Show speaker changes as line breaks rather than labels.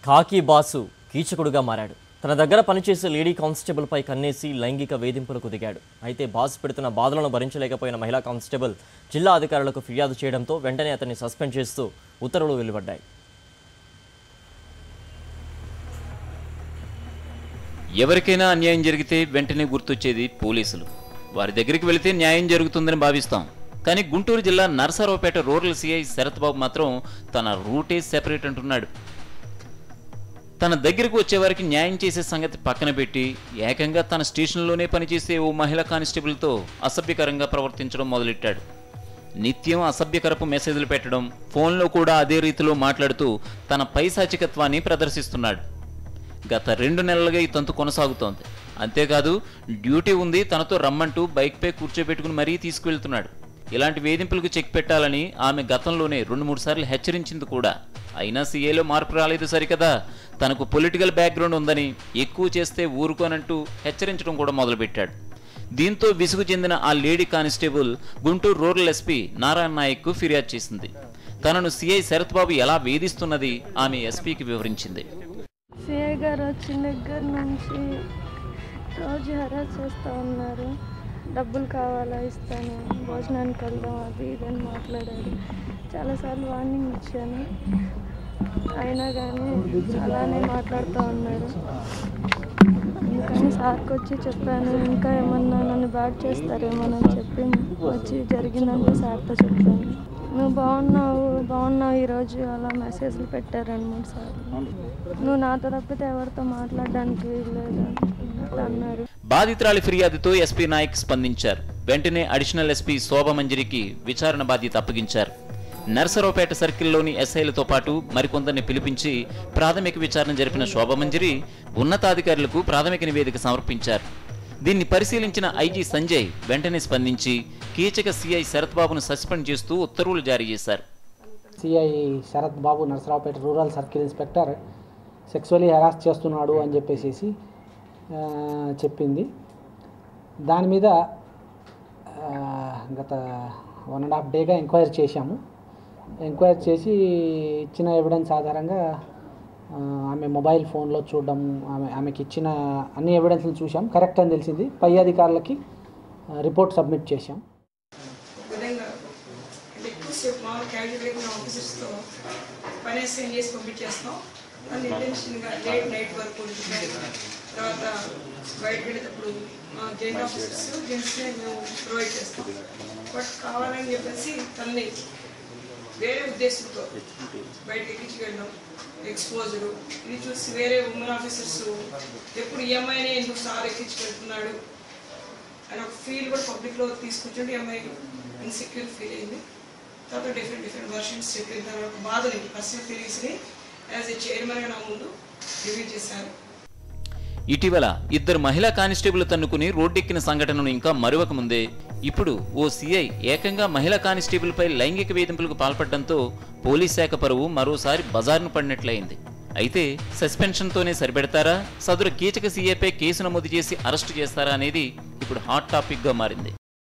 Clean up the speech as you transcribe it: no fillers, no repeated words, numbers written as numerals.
ఖాకీ boss కీచకుడుగా మారాడు. తన దగ్గర పనిచేసే లేడీ కానిస్టేబుల్పై కన్నేసి లైంగిక వేధింపులకు దిగాడు. అయితే బాసు పెడుతున్న బాధలను భరించలేకపోయిన మహిళా కానిస్టేబుల్ జిల్లా అధికారులకు ఫిర్యాదు చేయడంతో వెంటనే అతన్ని సస్పెండ్ చేస్తూ ఉత్తర్వులు వెలువడ్డాయి.
ఎవరికైనా అన్యాయం జరిగితే వెంటనే గుర్తొచ్చేది పోలీసులు. వారి దగ్గరికి వెళితే న్యాయం జరుగుతుందని భావిస్తాం. కానీ గుంటూరు జిల్లా నరసరావుపేట రూరల్ సిఐ శరత్ బాబు మాత్రం తన రూటే సెపరేట్ అంటున్నాడు. తన దగ్గరకు వచ్చేవారికి న్యాయం చేసే సంగతి పక్కన పెట్టి ఏకంగా తన స్టేషన్లోనే పనిచేసే ఓ మహిళా కానిస్టేబుల్తో అసభ్యకరంగా ప్రవర్తించడం మొదలెట్టాడు. నిత్యం అసభ్యకరపు మెసేజ్లు పెట్టడం, ఫోన్లో కూడా అదే రీతిలో మాట్లాడుతూ తన పైశాచికత్వాన్ని ప్రదర్శిస్తున్నాడు. గత 2 నెలలుగా ఈ తంతు కొనసాగుతోంది. అంతేకాదు డ్యూటీ ఉంది తనతో రమ్మంటూ బైక్పై కూర్చోబెట్టుకుని మరీ తీసుకువెళ్తున్నాడు. ఇలాంటి వేధింపులకు చెక్ పెట్టాలని ఆమె గతంలోనే 2-3 సార్లు హెచ్చరించింది కూడా. అయినా సీఏలో మార్పు రాలేదు సరికదా, తనకు పొలిటికల్ బ్యాక్గ్రౌండ్ ఉందని, ఎక్కువ చేస్తే ఊరుకోనంటూ హెచ్చరించడం కూడా మొదలుపెట్టాడు. దీంతో విసుగు చెందిన ఆ lady constable Guntur rural SP Narayana నాయక్కు ఫిర్యాదు చేసింది. తనను సిఐ శరత్ బాబు ఎలా వేధిస్తున్నది ఆమె ఎస్పీకి వివరించింది.
సిఐ గారు వచ్చిన దగ్గర నుంచి రోజు హరాస్ చేస్తూ ఉన్నారు. డబ్బులు కావాలా, ఇస్తాను, భోజనానికి వెళ్దాం, అది ఇదని మాట్లాడారు. చాలాసార్లు వార్నింగ్ ఇచ్చాను, అయినా కానీ అలానే మాట్లాడుతూ ఉన్నారు. అందుకని సార్కి వచ్చి చెప్పాను, ఇంకా ఏమన్నా నన్ను బ్యాడ్ చేస్తారేమోనని చెప్పి వచ్చి జరిగిందంటే సార్తో చెప్పాను. నువ్వు బాగున్నావు ఈరోజు అలా మెసేజ్లు పెట్టారు 2-3 సార్లు. నువ్వు నాతో తప్పితే ఎవరితో మాట్లాడడానికి వీల్లేదు అన్నారు.
బాధితురాలి ఫిర్యాదుతో ఎస్పీ నాయక్ స్పందించారు. వెంటనే అడిషనల్ ఎస్పీ శోభమంజరికి విచారణ బాధ్యత అప్పగించారు. నరసరావుపేట సర్కిల్లోని ఎస్ఐలతో పాటు మరికొందరిని పిలిపించి ప్రాథమిక విచారణ జరిపిన శోభమంజరి ఉన్నతాధికారులకు ప్రాథమిక నివేదిక సమర్పించారు. దీన్ని పరిశీలించిన ఐజీ సంజయ్ వెంటనే స్పందించి కీచక సిఐ శరత్ బాబును సస్పెండ్ చేస్తూ ఉత్తర్వులు జారీ చేశారు.
CI Sarath Babu Narasaraopet rural circle inspector sexually harass చేస్తున్నాడు అని చెప్పేసి చెప్పింది. దాని మీద గత 1.5 డేగా ఎంక్వైరీ చేశాము. ఎంక్వైరీ చేసి ఇచ్చిన ఎవిడెన్స్ ఆధారంగా ఆమె మొబైల్ ఫోన్లో చూడడం, ఆమెకి ఇచ్చిన అన్ని ఎవిడెన్స్లు చూసాం. కరెక్ట్ అని తెలిసింది. పై అధికారులకి రిపోర్ట్ సబ్మిట్ చేశాం.
తర్వాత బయటకు వెళ్ళేటప్పుడు జైన్ ఆఫీసర్స్ జెంట్స్నే మేము ప్రొవైడ్ చేస్తాం. బట్ కావాలని చెప్పేసి తనని వేరే ఉద్దేశంతో బయటకు ఎక్కించుకెళ్ళడం, ఎక్స్పోజరు ఇది చూసి వేరే ఉమెన్ ఆఫీసర్స్ ఎప్పుడు ఈఎంఐనే ఎందుకు సార్ ఎక్కించుకెళ్తున్నాడు అని ఒక ఫీల్ కూడా పబ్లిక్లో తీసుకొచ్చిండు. ఈఎంఐ ఇన్సెక్యూర్ ఫీల్ అయింది. తర్వాత డిఫరెంట్ వర్షన్స్ చెప్పిన తర్వాత బాధని పర్సనల్ ఫీలింగ్స్ని యాజ్ ఏ చైర్మన్గా నా ముందు రివ్యూ చేశారు.
ఇటీవల 2 మహిళా కానిస్టేబుల్ తన్నుకుని రోడ్డెక్కిన సంఘటనను ఇంకా మరొక ముందే ఇప్పుడు ఓ సిఐ ఏకంగా మహిళా కానిస్టేబుల్పై లైంగిక వేధింపులకు పాల్పడడంతో పోలీస్ శాఖ పరువు మరోసారి బజార్ను పడినట్లయింది. అయితే సస్పెన్షన్తోనే సరిపెడతారా, సదరు కీచక సీఏపై కేసు నమోదు చేసి అరెస్టు చేస్తారా అనేది ఇప్పుడు హాట్ టాపిక్గా మారింది.